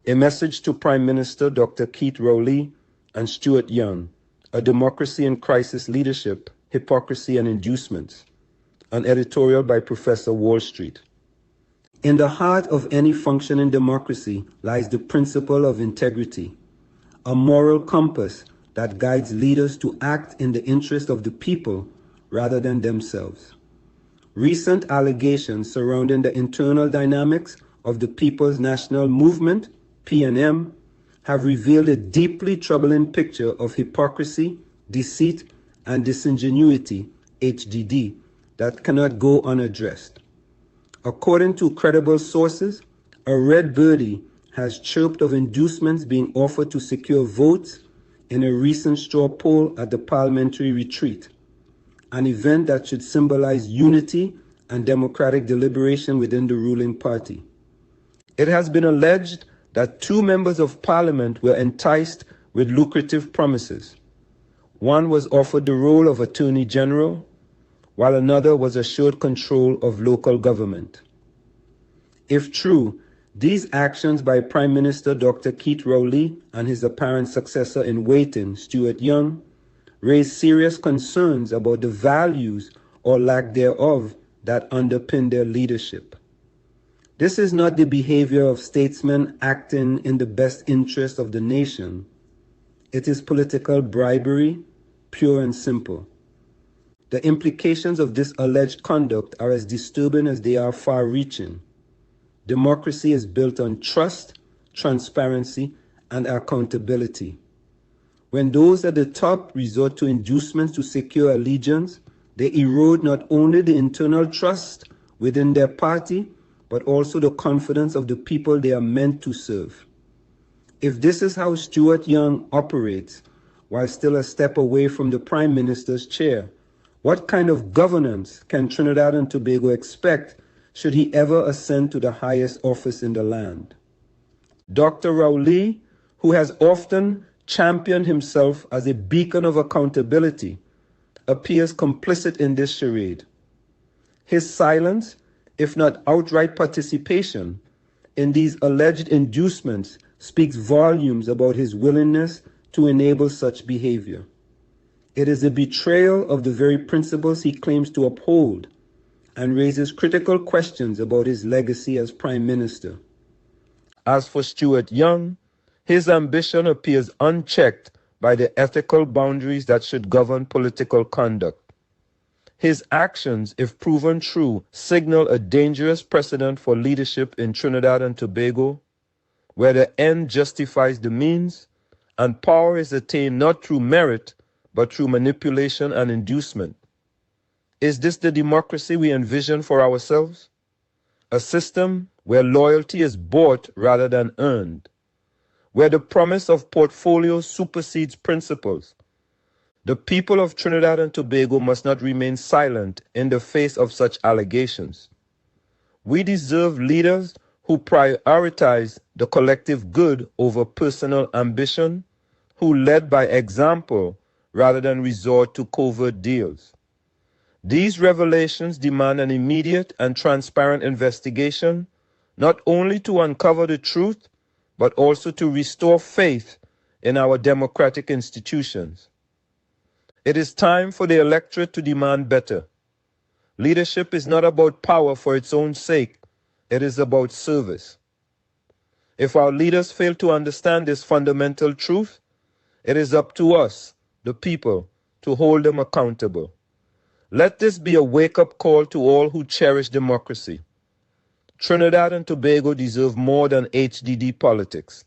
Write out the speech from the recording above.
A message to Prime Minister Dr. Keith Rowley and Stuart Young, A Democracy in Crisis Leadership, Hypocrisy and Inducements, an editorial by Professor Wall Street. In the heart of any functioning democracy lies the principle of integrity, a moral compass that guides leaders to act in the interest of the people rather than themselves. Recent allegations surrounding the internal dynamics of the People's National Movement, PNM, have revealed a deeply troubling picture of hypocrisy, deceit, and disingenuity, HDD, that cannot go unaddressed. According to credible sources, a red birdie has chirped of inducements being offered to secure votes in a recent straw poll at the parliamentary retreat, an event that should symbolize unity and democratic deliberation within the ruling party. It has been alleged that 2 members of parliament were enticed with lucrative promises. One was offered the role of Attorney General, while another was assured control of local government. If true, these actions by Prime Minister Dr. Keith Rowley and his apparent successor in waiting, Stuart Young, raise serious concerns about the values or lack thereof that underpin their leadership. This is not the behavior of statesmen acting in the best interest of the nation. It is political bribery, pure and simple. The implications of this alleged conduct are as disturbing as they are far-reaching. Democracy is built on trust, transparency, and accountability. When those at the top resort to inducements to secure allegiance, they erode not only the internal trust within their party, but also the confidence of the people they are meant to serve. If this is how Stuart Young operates, while still a step away from the Prime Minister's chair, what kind of governance can Trinidad and Tobago expect should he ever ascend to the highest office in the land? Dr. Rowley, who has often championed himself as a beacon of accountability, appears complicit in this charade. His silence, if not outright participation, in these alleged inducements speaks volumes about his willingness to enable such behavior. It is a betrayal of the very principles he claims to uphold and raises critical questions about his legacy as Prime Minister. As for Stuart Young, his ambition appears unchecked by the ethical boundaries that should govern political conduct. His actions, if proven true, signal a dangerous precedent for leadership in Trinidad and Tobago, where the end justifies the means, and power is attained not through merit, but through manipulation and inducement. Is this the democracy we envision for ourselves? A system where loyalty is bought rather than earned, where the promise of portfolios supersedes principles. The people of Trinidad and Tobago must not remain silent in the face of such allegations. We deserve leaders who prioritize the collective good over personal ambition, who lead by example rather than resort to covert deals. These revelations demand an immediate and transparent investigation, not only to uncover the truth, but also to restore faith in our democratic institutions. It is time for the electorate to demand better. Leadership is not about power for its own sake. It is about service. If our leaders fail to understand this fundamental truth, it is up to us, the people, to hold them accountable. Let this be a wake-up call to all who cherish democracy. Trinidad and Tobago deserve more than HDD politics.